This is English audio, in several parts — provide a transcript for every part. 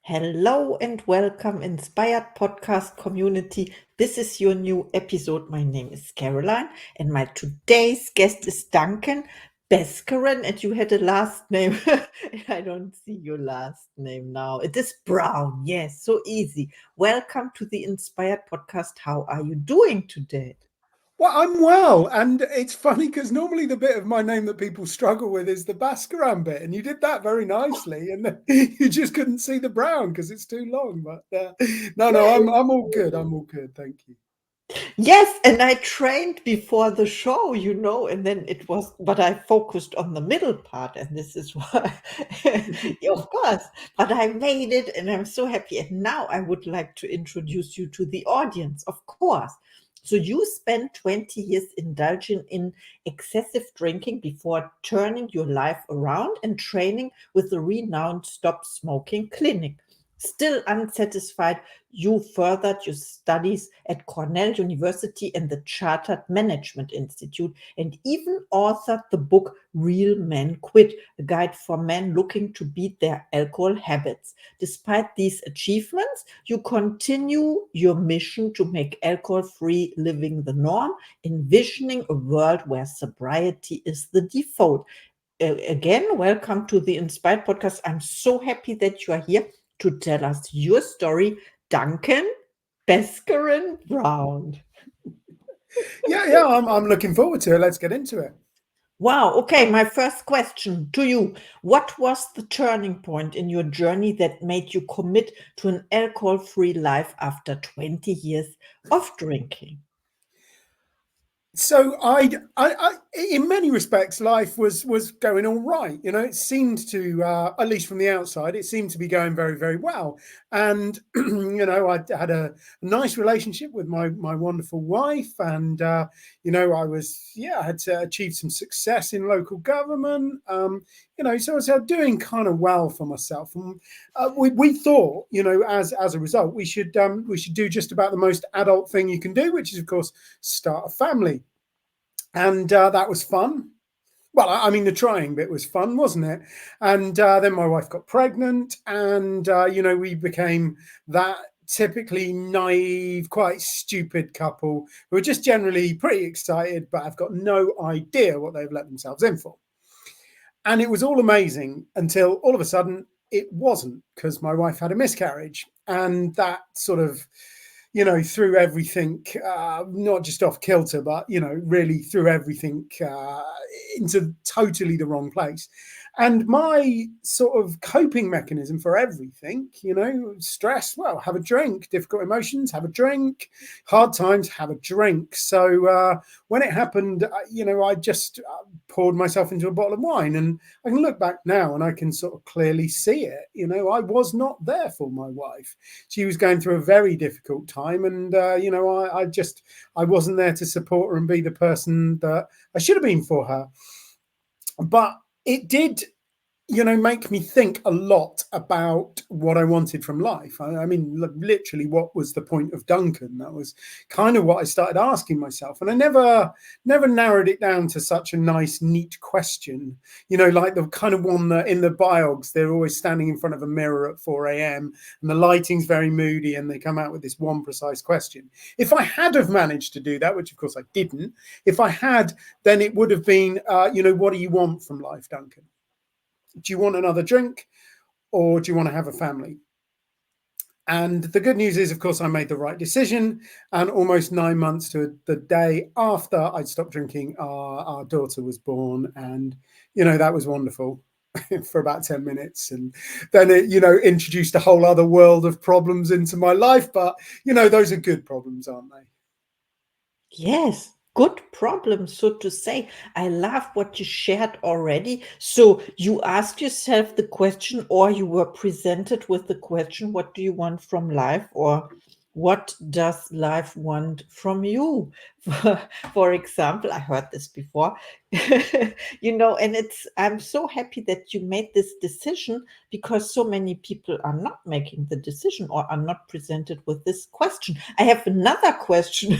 Hello and welcome, Inspired Podcast community. This is your new episode. My name is Caroline, and my today's guest is Duncan Bhaskaran. And you had a last name. I don't see your last name now. It is Brown. Yes, so easy. Welcome to the Inspired Podcast. How are you doing today? Well, I'm well, and it's funny because normally the bit of my name that people struggle with is the Bhaskaran bit, and you did that very nicely, and you just couldn't see the brown because it's too long. But no, I'm all good. I'm all good, thank you. Yes, and I trained before the show, and then but I focused on the middle part, and this is why, yeah, of course, but I made it, and I'm so happy. And now I would like to introduce you to the audience, of course. So you spent 20 years indulging in excessive drinking before turning your life around and training with the renowned Stop Smoking Clinic. Still unsatisfied, you furthered your studies at Cornell University and the Chartered Management Institute, and even authored the book Real Men Quit, a guide for men looking to beat their alcohol habits. Despite these achievements, you continue your mission to make alcohol-free living the norm, envisioning a world where sobriety is the default. Again, welcome to the Inspired Podcast. I'm so happy that you are here to tell us your story, Duncan Bhaskaran Brown. Yeah, I'm looking forward to it. Let's get into it. Wow. Okay. My first question to you. What was the turning point in your journey that made you commit to an alcohol-free life after 20 years of drinking? So in many respects, life was going all right. It seemed to, at least from the outside, it seemed to be going very, very well. And I had a nice relationship with my wonderful wife, and I had achieved some success in local government. So I was doing kind of well for myself, and we thought, as a result, we should do just about the most adult thing you can do, which is, of course, start a family. And that was fun. Well, I mean, the trying bit was fun, wasn't it? And then my wife got pregnant, and we became that typically naive, quite stupid couple who are just generally pretty excited, but have got no idea what they've let themselves in for. And it was all amazing until all of a sudden it wasn't, because my wife had a miscarriage, and that sort of threw everything, not just off kilter, but, really threw everything into totally the wrong place. And my sort of coping mechanism for everything, stress, well, have a drink, difficult emotions, have a drink, hard times, have a drink. So when it happened, I just poured myself into a bottle of wine, and I can look back now and I can sort of clearly see it. I was not there for my wife. She was going through a very difficult time, and I wasn't there to support her and be the person that I should have been for her. But it did, make me think a lot about what I wanted from life. I mean, literally, what was the point of Duncan? That was kind of what I started asking myself. And I never narrowed it down to such a nice, neat question, like the kind of one that in the biogs, they're always standing in front of a mirror at 4 a.m. and the lighting's very moody, and they come out with this one precise question. If I had have managed to do that, which of course I didn't, if I had, then it would have been, what do you want from life, Duncan? Do you want another drink, or do you want to have a family? And the good news is, of course, I made the right decision. And almost 9 months to the day after I'd stopped drinking, our daughter was born. And, that was wonderful for about 10 minutes. And then it, introduced a whole other world of problems into my life. But, those are good problems, aren't they? Yes, good problem, so to say. I love what you shared already. So you ask yourself the question, or you were presented with the question, what do you want from life? Or what does life want from you? For example, I heard this before, and I'm so happy that you made this decision, because so many people are not making the decision or are not presented with this question. I have another question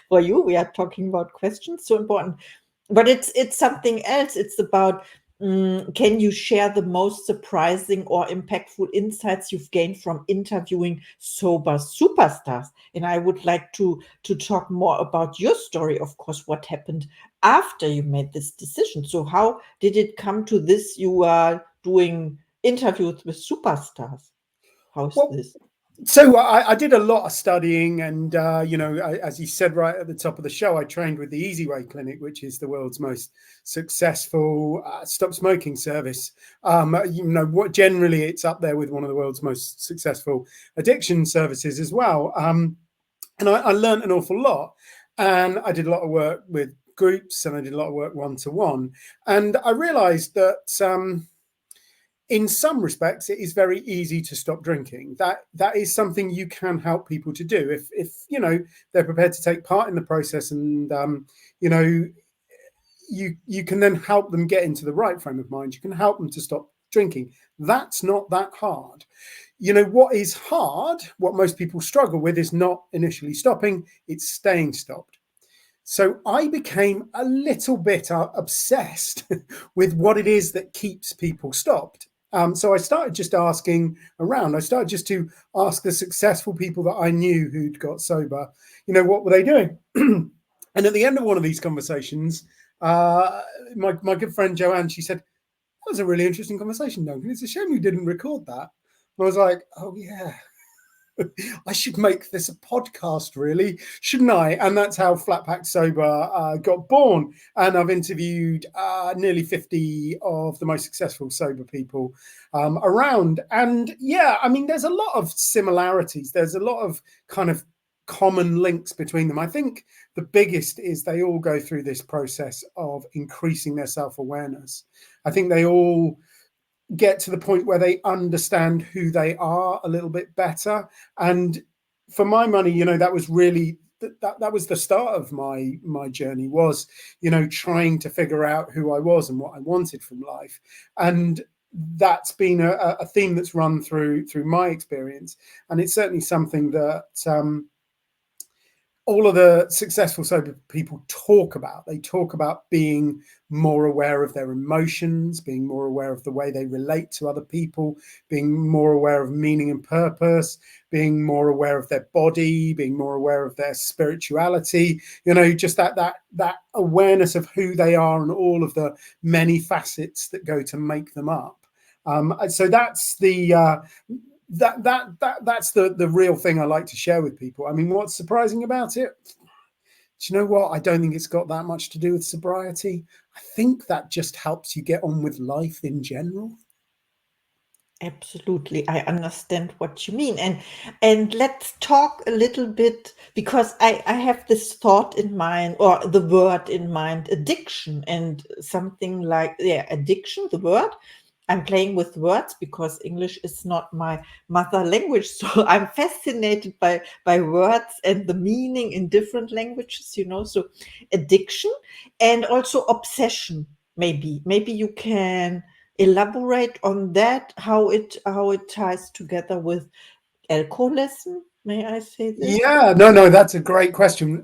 for you. We are talking about questions, so important, but it's something else. It's about Can you share the most surprising or impactful insights you've gained from interviewing sober superstars? And I would like to talk more about your story, of course, what happened after you made this decision. So how did it come to this? You are doing interviews with superstars. How's Well, this? so I did a lot of studying, and as you said right at the top of the show, I trained with the Easy Way Clinic, which is the world's most successful stop smoking service. Generally it's up there with one of the world's most successful addiction services as well. And I learned an awful lot, and I did a lot of work with groups, and I did a lot of work one-to-one, and I realized that in some respects, it is very easy to stop drinking. That is something you can help people to do if they're prepared to take part in the process, and you can then help them get into the right frame of mind. You can help them to stop drinking. That's not that hard. What is hard, what most people struggle with, is not initially stopping, it's staying stopped. So I became a little bit obsessed with what it is that keeps people stopped. So I started just asking around. I started just to ask the successful people that I knew who'd got sober, what were they doing? And at the end of one of these conversations, my good friend Joanne, she said, "That was a really interesting conversation, Duncan. It's a shame you didn't record that." And I was like, "Oh yeah, I should make this a podcast, really, shouldn't I?" And that's how Flat Pack Sober got born. And I've interviewed nearly 50 of the most successful sober people around. And yeah, I mean, there's a lot of similarities. There's a lot of kind of common links between them. I think the biggest is they all go through this process of increasing their self-awareness. I think they all get to the point where they understand who they are a little bit better. And for my money, that was really that was the start of my journey, was trying to figure out who I was and what I wanted from life. And that's been a theme that's run through my experience, and it's certainly something that all of the successful sober people talk about. They talk about being more aware of their emotions, being more aware of the way they relate to other people, being more aware of meaning and purpose, being more aware of their body, being more aware of their spirituality, just that awareness of who they are and all of the many facets that go to make them up. So that's that's the real thing I like to share with people. I mean, what's surprising about it? Do you know what? I don't think it's got that much to do with sobriety. I think that just helps you get on with life in general. Absolutely, I understand what you mean, and let's talk a little bit, because I have this thought in mind, or the word in mind, addiction, and something like, yeah, addiction, the word. I'm playing with words because English is not my mother language, so I'm fascinated by words and the meaning in different languages, So addiction and also obsession. Maybe you can elaborate on that, how it ties together with alcoholism. May I say this? Yeah, no, that's a great question.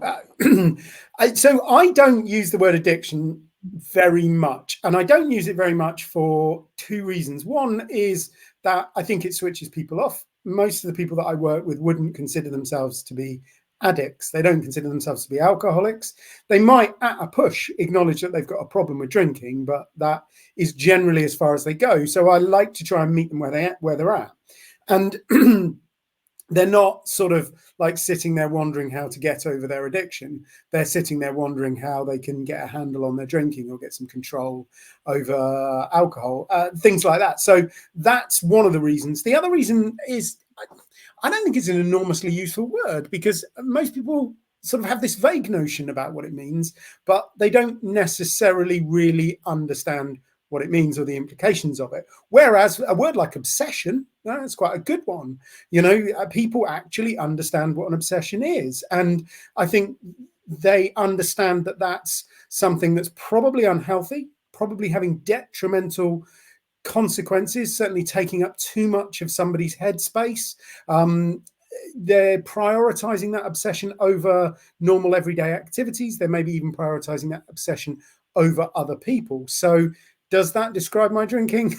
So I don't use the word addiction very much, and I don't use it very much for two reasons. One is that I think it switches people off. Most of the people that I work with wouldn't consider themselves to be addicts. They don't consider themselves to be alcoholics. They might, at a push, acknowledge that they've got a problem with drinking, but that is generally as far as they go. So I like to try and meet them where they're at. And they're not sort of like sitting there wondering how to get over their addiction. They're sitting there wondering how they can get a handle on their drinking or get some control over alcohol, things like that. So that's one of the reasons. The other reason is I don't think it's an enormously useful word, because most people sort of have this vague notion about what it means, but they don't necessarily really understand what it means or the implications of it. Whereas a word like obsession, that's quite a good one. People actually understand what an obsession is. And I think they understand that that's something that's probably unhealthy, probably having detrimental consequences, certainly taking up too much of somebody's headspace. They're prioritizing that obsession over normal everyday activities. They may be even prioritizing that obsession over other people. So Does that describe my drinking?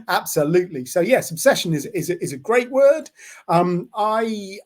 Absolutely. So yes, obsession is a great word. I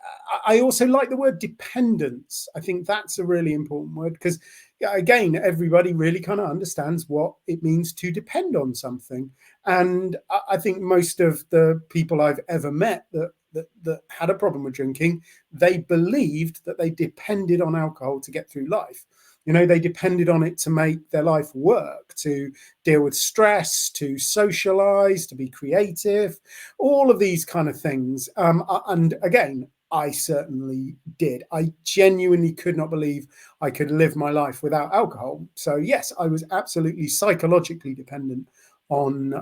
also like the word dependence. I think that's a really important word because, yeah, again, everybody really kind of understands what it means to depend on something. And I think most of the people I've ever met that had a problem with drinking, they believed that they depended on alcohol to get through life. You know, they depended on it to make their life work, to deal with stress, to socialize, to be creative, all of these kind of things. And again, I certainly did. I genuinely could not believe I could live my life without alcohol. So yes, I was absolutely psychologically dependent on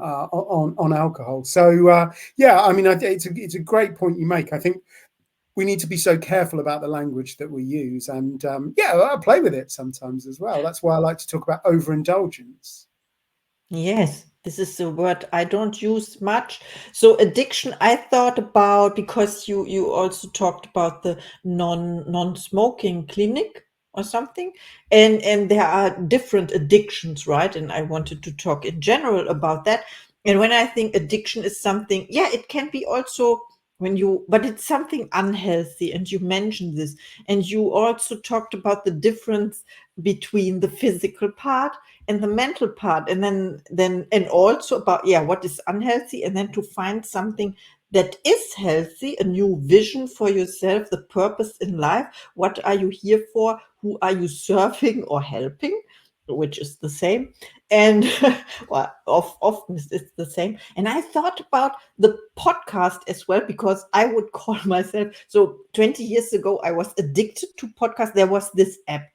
alcohol. So yeah, I mean, it's a great point you make. I think we need to be so careful about the language that we use, and yeah, I play with it sometimes as well. That's why I like to talk about overindulgence. Yes, this is the word I don't use much. So addiction, I thought about because you also talked about the non-smoking clinic or something, and there are different addictions, right? And I wanted to talk in general about that. And when I think addiction is something, yeah, it can be also when you, but it's something unhealthy, and you mentioned this, and you also talked about the difference between the physical part and the mental part, and then and also about, yeah, what is unhealthy, and then to find something that is healthy, a new vision for yourself, the purpose in life. What are you here for? Who are you serving or helping, which is the same? And well, often it's the same. And I thought about the podcast as well, because I would call myself, so 20 years ago I was addicted to podcasts. There was this app,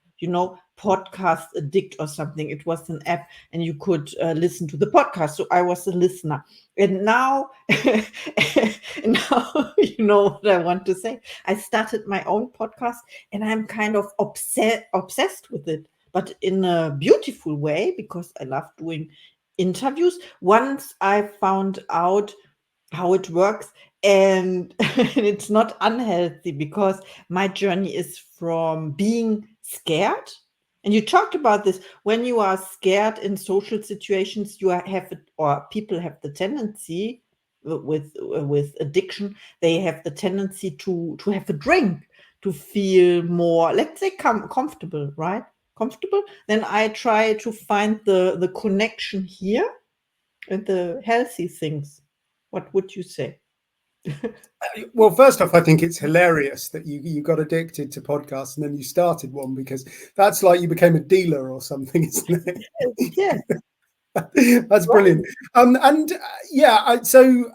Podcast Addict or something. It was an app, and you could listen to the podcast. So I was a listener. And now, and now, you know what I want to say. I started my own podcast, and I'm kind of obsessed with it, but in a beautiful way, because I love doing interviews. Once I found out how it works, and and it's not unhealthy, because my journey is from being scared. And you talked about this. When you are scared in social situations, you have it, or people have the tendency, with addiction, they have the tendency to have a drink, to feel more, let's say, comfortable, right? Comfortable. Then I try to find the connection here and the healthy things. What would you say? Well, first off, I think it's hilarious that you got addicted to podcasts and then you started one, because that's like you became a dealer or something, isn't it? Yes, That's right. brilliant. And yeah, so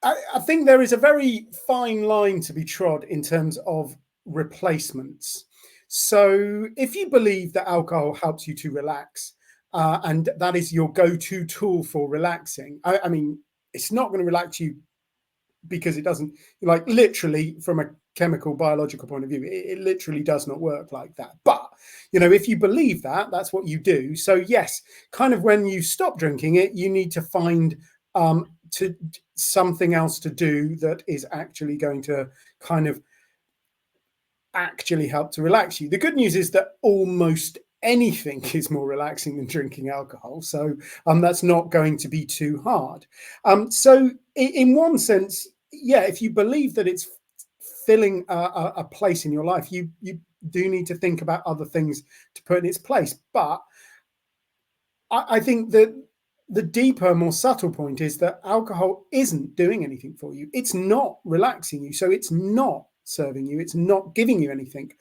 I think there is a very fine line to be trod in terms of replacements. So if you believe that alcohol helps you to relax, and that is your go-to tool for relaxing, I mean, it's not going to relax you, because it doesn't, like, literally from a chemical biological point of view, it literally does not work like that. But if you believe that, that's what you do. So yes, kind of when you stop drinking it, you need to find to something else to do that is actually going to kind of actually help to relax you. The good news is that almost anything is more relaxing than drinking alcohol, so that's not going to be too hard. So in one sense, yeah, if you believe that it's filling a place in your life, you do need to think about other things to put in its place. But I think that the deeper, more subtle point is that alcohol isn't doing anything for you. It's not relaxing you, so it's not serving you, it's not giving you anything.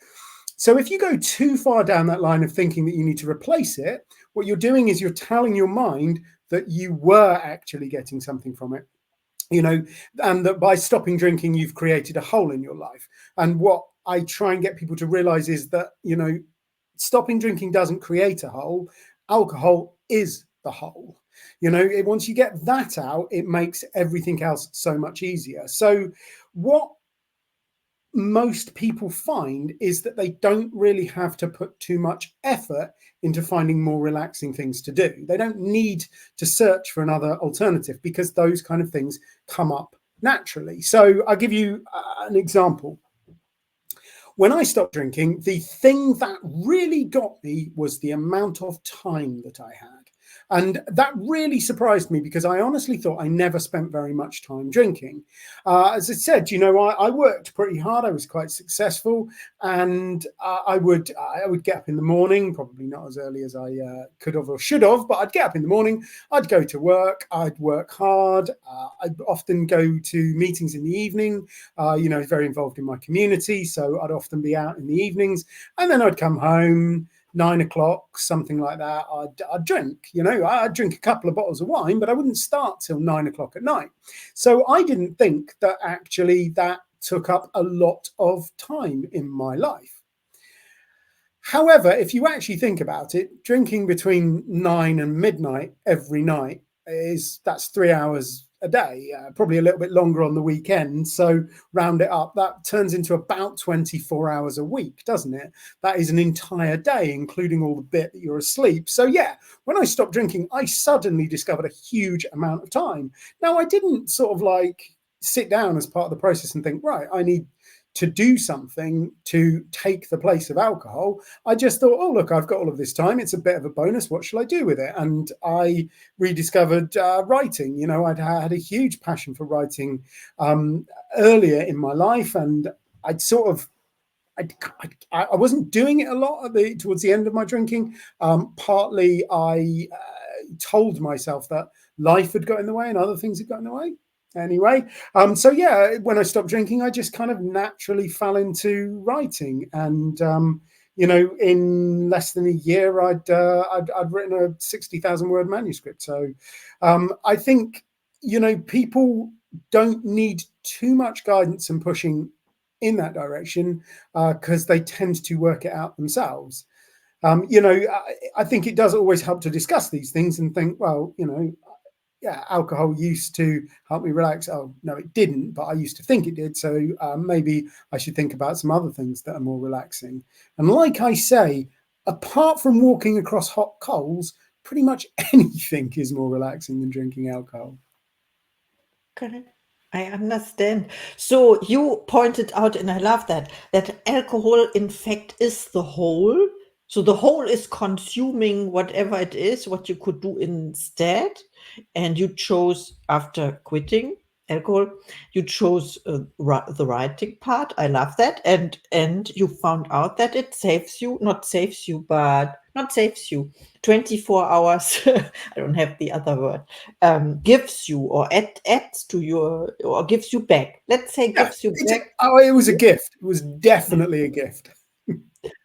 So if you go too far down that line of thinking that you need to replace it, what you're doing is you're telling your mind that you were actually getting something from it, and that by stopping drinking, you've created a hole in your life. And what I try and get people to realize is that, stopping drinking doesn't create a hole. Alcohol is the hole. Once you get that out, it makes everything else so much easier. So what most people find is that they don't really have to put too much effort into finding more relaxing things to do. They don't need to search for another alternative, because those kind of things come up naturally. So I'll give you an example. when I stopped drinking, the thing that really got me was the amount of time that I had. And that really surprised me because I honestly thought I never spent very much time drinking. As I said, I worked pretty hard. I was quite successful, and I would get up in the morning, probably not as early as I could have or should have, but I'd get up in the morning. I'd go to work. I'd work hard. I'd often go to meetings in the evening. Very involved in my community, so I'd often be out in the evenings, and then I'd come home. 9 o'clock, something like that, I'd drink. I'd drink a couple of bottles of wine, but I wouldn't start till 9 o'clock at night. So I didn't think that actually that took up a lot of time in my life. However, if you actually think about it, drinking between 9 and midnight every night that's 3 hours a day, probably a little bit longer on the weekend. So round it up, that turns into about 24 hours a week, doesn't it? That is an entire day, including all the bit that you're asleep. So yeah, when I stopped drinking, I suddenly discovered a huge amount of time. Now, I didn't sort of like sit down as part of the process and think, right, I need to do something to take the place of alcohol. I just thought, oh, look, I've got all of this time. It's a bit of a bonus. What shall I do with it? And I rediscovered writing. I'd had a huge passion for writing earlier in my life, and I'd sort of I wasn't doing it a lot towards the end of my drinking. Partly I told myself that life had got in the way and other things had got in the way. Anyway, so yeah, when I stopped drinking, I just kind of naturally fell into writing, and in less than a year, I'd written a 60,000 word manuscript. So I think people don't need too much guidance and pushing in that direction because they tend to work it out themselves. I think it does always help to discuss these things and think, well, yeah, alcohol used to help me relax. Oh, no, it didn't, but I used to think it did. So maybe I should think about some other things that are more relaxing. And like I say, apart from walking across hot coals, pretty much anything is more relaxing than drinking alcohol. Okay, I understand. So you pointed out, and I love that alcohol, in fact, is the whole. So the whole is consuming whatever it is, what you could do instead. And you chose, after quitting alcohol, you chose the writing part. I love that. And you found out that it saves you, not saves you, but not saves you, 24 hours. I don't have the other word. Gives you or adds to your, or gives you back. Let's say Yeah, gives you back. it was a gift. It was definitely a gift.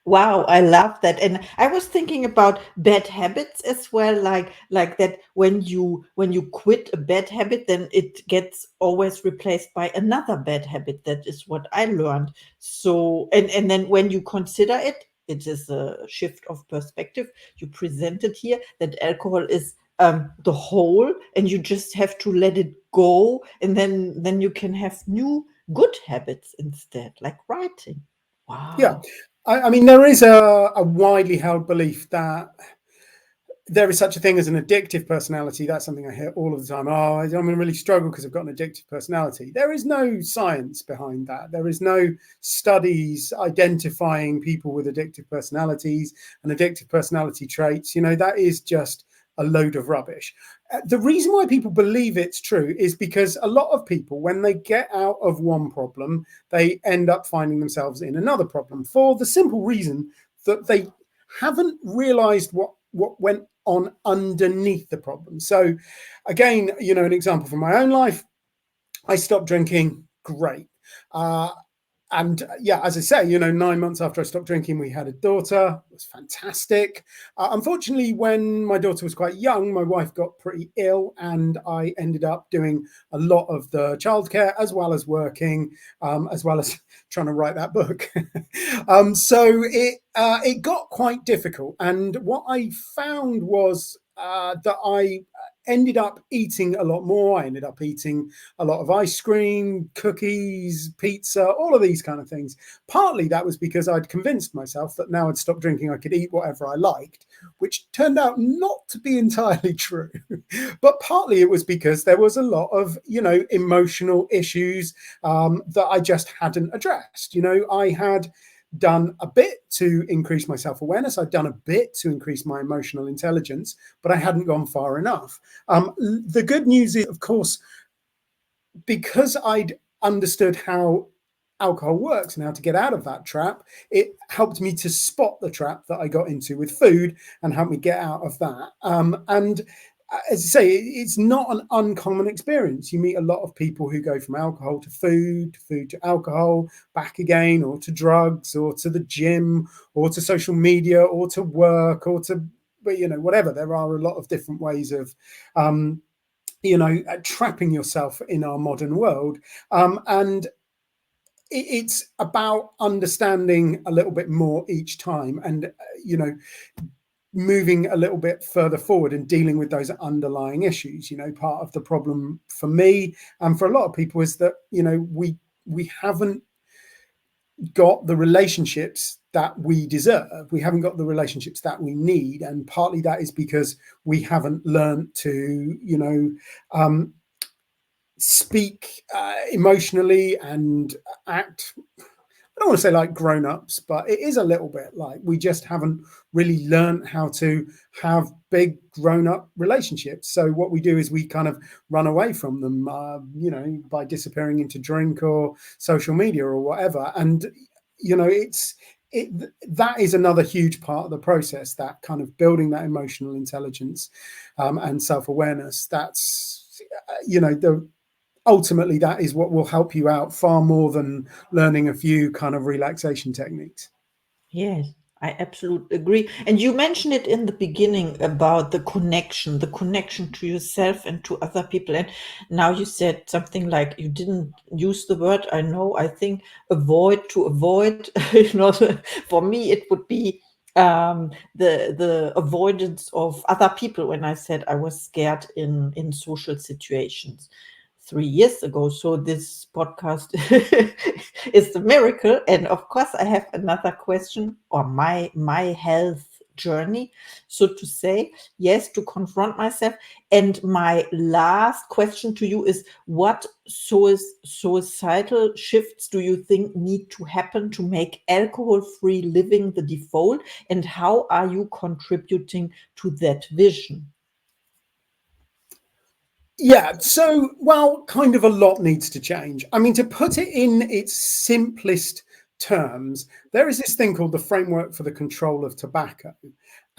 Wow, I love that. And I was thinking about bad habits as well, like that when you quit a bad habit, then it gets always replaced by another bad habit. That is what I learned. So and then when you consider it, it is a shift of perspective. You presented here that alcohol is the whole, and you just have to let it go, and then you can have new good habits instead, like writing. Yeah. Wow. I mean, there is a widely held belief that there is such a thing as an addictive personality. That's something I hear all of the time. Oh, I'm going to really struggle because I've got an addictive personality. There is no science behind that. There is no studies identifying people with addictive personalities and addictive personality traits. That is just a load of rubbish. The reason why people believe it's true is because a lot of people, when they get out of one problem, they end up finding themselves in another problem for the simple reason that they haven't realized what went on underneath the problem. So again, an example from my own life, I stopped drinking. Great. And yeah, as I say, 9 months after I stopped drinking, we had a daughter. It was fantastic. Unfortunately, when my daughter was quite young, my wife got pretty ill, and I ended up doing a lot of the childcare as well as working, as well as trying to write that book. So it got quite difficult. And what I found was that I ended up eating a lot more. I ended up eating a lot of ice cream, cookies, pizza, all of these kind of things. Partly that was because I'd convinced myself that now I'd stopped drinking, I could eat whatever I liked, which turned out not to be entirely true. But partly it was because there was a lot of, emotional issues that I just hadn't addressed. I had done a bit to increase my self-awareness. I'd done a bit to increase my emotional intelligence, but I hadn't gone far enough. The good news is, of course, because I'd understood how alcohol works and how to get out of that trap, it helped me to spot the trap that I got into with food and help me get out of that. And as I say, it's not an uncommon experience. You meet a lot of people who go from alcohol to food to alcohol, back again, or to drugs, or to the gym, or to social media, or to work, or to, whatever. There are a lot of different ways of trapping yourself in our modern world. And it's about understanding a little bit more each time, and moving a little bit further forward and dealing with those underlying issues. Part of the problem for me and for a lot of people is that we haven't got the relationships that we deserve. We haven't got the relationships that we need, and partly that is because we haven't learned to speak emotionally and act, I don't want to say like grown-ups, but it is a little bit like we just haven't really learned how to have big grown-up relationships. So what we do is we kind of run away from them, by disappearing into drink or social media or whatever. And, that is another huge part of the process, that kind of building that emotional intelligence and self-awareness. That's, ultimately, that is what will help you out far more than learning a few kind of relaxation techniques. Yes, I absolutely agree. And you mentioned it in the beginning about the connection to yourself and to other people. And now you said something like, you didn't use the word, I think, to avoid. For me, it would be the avoidance of other people when I said I was scared in social situations 3 years ago. So this podcast is the miracle. And of course, I have another question, or my health journey, so to say. Yes, to confront myself. And my last question to you is, what societal shifts do you think need to happen to make alcohol-free living the default? And how are you contributing to that vision? Yeah, so, well, kind of a lot needs to change. I mean, to put it in its simplest terms, there is this thing called the Framework for the Control of Tobacco.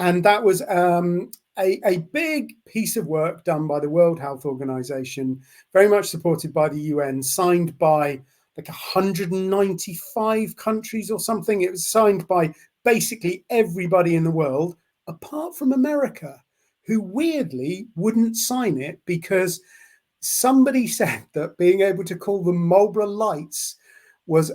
And that was a big piece of work done by the World Health Organization, very much supported by the UN, signed by like 195 countries or something. It was signed by basically everybody in the world, apart from America, who weirdly wouldn't sign it because somebody said that being able to call them Marlboro Lights was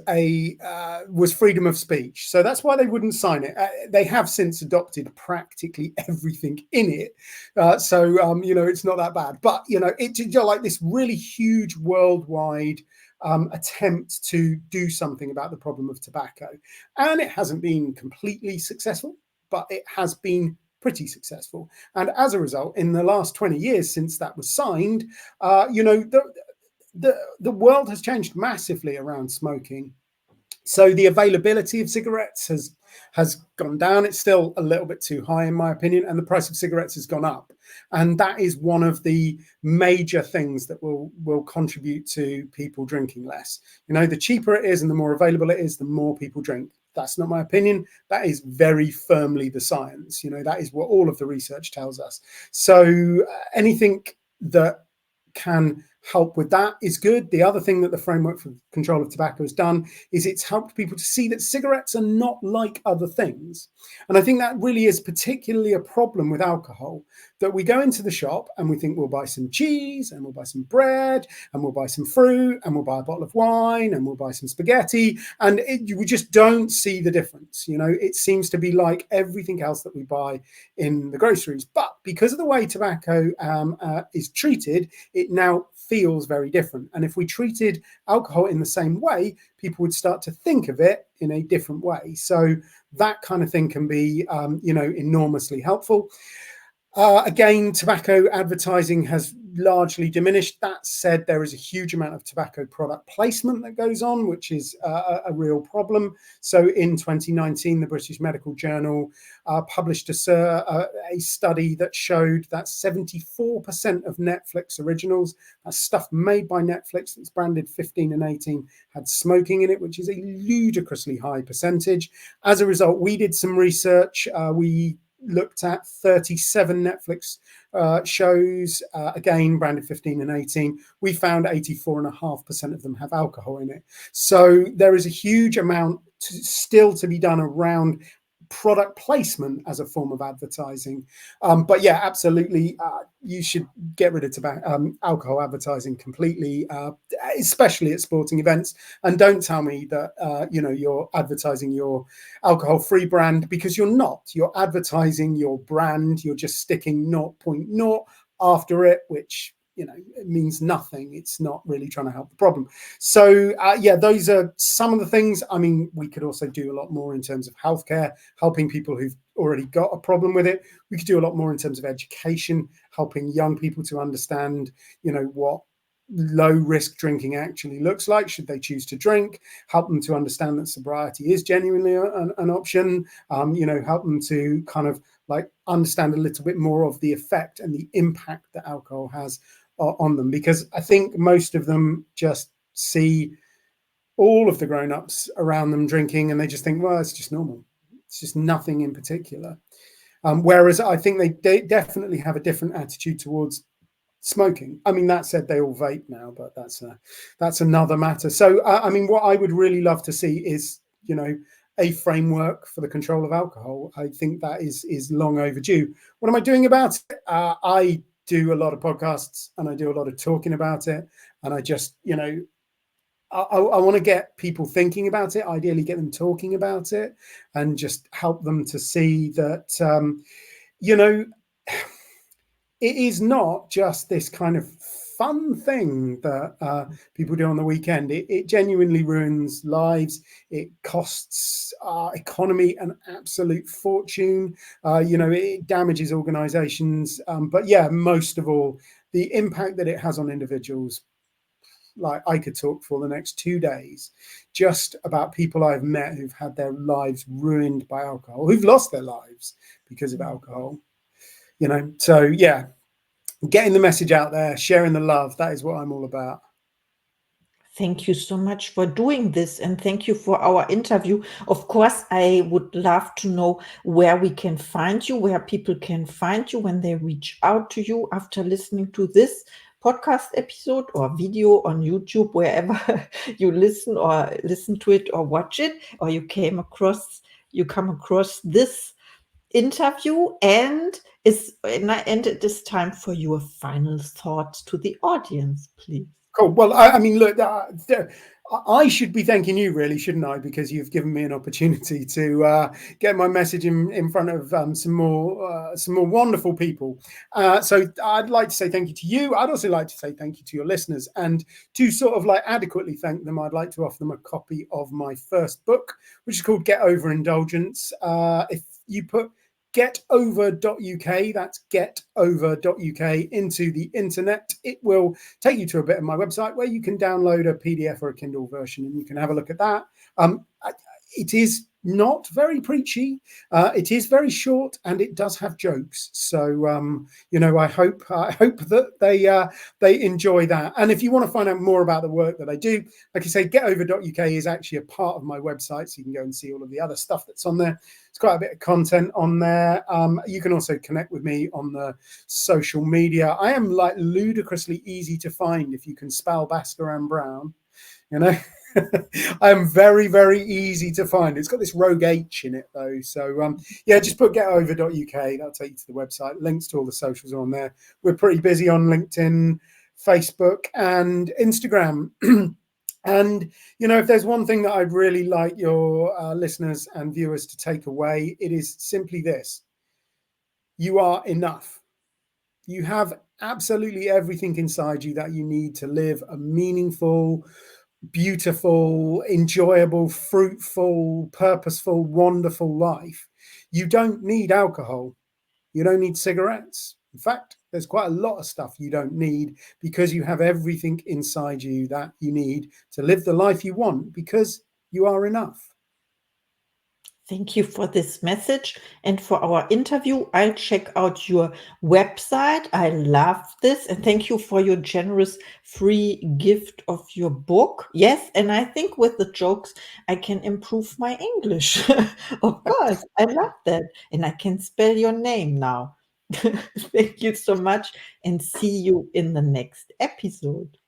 freedom of speech. So that's why they wouldn't sign it. They have since adopted practically everything in it. It's not that bad. But, it's like this really huge worldwide attempt to do something about the problem of tobacco. And it hasn't been completely successful, but it has been pretty successful. And as a result, in the last 20 years since that was signed, the world has changed massively around smoking. So the availability of cigarettes has gone down. It's still a little bit too high, in my opinion, and the price of cigarettes has gone up. And that is one of the major things that will contribute to people drinking less. The cheaper it is and the more available it is, the more people drink. That's not my opinion. That is very firmly the science. That is what all of the research tells us. So anything that can help with that is good. The other thing that the Framework for Control of Tobacco has done is it's helped people to see that cigarettes are not like other things. And I think that really is particularly a problem with alcohol, that we go into the shop and we think we'll buy some cheese and we'll buy some bread and we'll buy some fruit and we'll buy a bottle of wine and we'll buy some spaghetti, and we just don't see the difference. It seems to be like everything else that we buy in the groceries. But because of the way tobacco is treated, it now feels very different. And if we treated alcohol in the same way, people would start to think of it in a different way. So that kind of thing can be, enormously helpful. Again, tobacco advertising has largely diminished. That said, there is a huge amount of tobacco product placement that goes on, which is a real problem. So in 2019, the British Medical Journal published a study that showed that 74% of Netflix originals, that's stuff made by Netflix that's branded 15 and 18, had smoking in it, which is a ludicrously high percentage. As a result, we did some research. We looked at 37 Netflix shows, again, branded 15 and 18. We found 84.5% of them have alcohol in it. So there is a huge amount still to be done around product placement as a form of advertising. But yeah, absolutely, you should get rid of alcohol advertising completely, especially at sporting events. And don't tell me that you're advertising your alcohol-free brand, because you're not. You're advertising your brand. You're just sticking 0.0 after it, which it means nothing. It's not really trying to help the problem. So yeah, those are some of the things. I mean, we could also do a lot more in terms of healthcare, helping people who've already got a problem with it. We could do a lot more in terms of education, helping young people to understand, what low risk drinking actually looks like should they choose to drink, help them to understand that sobriety is genuinely an option, help them to kind of understand a little bit more of the effect and the impact that alcohol has on them, because I think most of them just see all of the grown-ups around them drinking and they just think, well, it's just normal. It's just nothing in particular. Whereas I think they definitely have a different attitude towards smoking. I mean, that said, they all vape now, but that's another matter. So, I mean, what I would really love to see is, a framework for the control of alcohol. I think that is long overdue. What am I doing about it? I do a lot of podcasts and I do a lot of talking about it. And I just, I want to get people thinking about it, ideally get them talking about it, and just help them to see that, it is not just this kind of fun thing that people do on the weekend. It genuinely ruins lives. It costs our economy an absolute fortune. It damages organizations. But yeah, most of all, the impact that it has on individuals. Like, I could talk for the next 2 days just about people I've met who've had their lives ruined by alcohol, who've lost their lives because of alcohol. So yeah, getting the message out there, sharing the love, that is what I'm all about. Thank you so much for doing this, and thank you for our interview. Of course, I would love to know where we can find you, where people can find you when they reach out to you after listening to this podcast episode or video on YouTube, wherever you listen to it or watch it, or you come across this interview, and it is time for your final thoughts to the audience, please. Cool. Well, I mean, look, I should be thanking you, really, shouldn't I? Because you've given me an opportunity to get my message in front of some more wonderful people. So I'd like to say thank you to you. I'd also like to say thank you to your listeners, and to sort of adequately thank them, I'd like to offer them a copy of my first book, which is called Get Over Indulgence. If you put getover.uk, that's getover.uk, into the internet, it will take you to a bit of my website where you can download a PDF or a Kindle version, and you can have a look at that. It is not very preachy. It is very short, and it does have jokes. So I hope that they enjoy that. And if you want to find out more about the work that I do, like I say, getover.uk is actually a part of my website, so you can go and see all of the other stuff that's on there. It's quite a bit of content on there. You can also connect with me on the social media. I am ludicrously easy to find if you can spell Bhaskaran Brown. I'm very, very easy to find. It's got this rogue H in it, though. So, yeah, just put getover.uk. That'll take you to the website. Links to all the socials are on there. We're pretty busy on LinkedIn, Facebook, and Instagram. And, if there's one thing that I'd really like your listeners and viewers to take away, it is simply this: you are enough. You have absolutely everything inside you that you need to live a meaningful, beautiful, enjoyable, fruitful, purposeful, wonderful life. You don't need alcohol. You don't need cigarettes. In fact, There's quite a lot of stuff you don't need because you have everything inside you that you need to live the life you want, because you are enough. Thank you for this message and for our interview. I'll check out your website. I love this. And thank you for your generous free gift of your book. Yes, and I think with the jokes, I can improve my English. Of course, I love that. And I can spell your name now. Thank you so much, and see you in the next episode.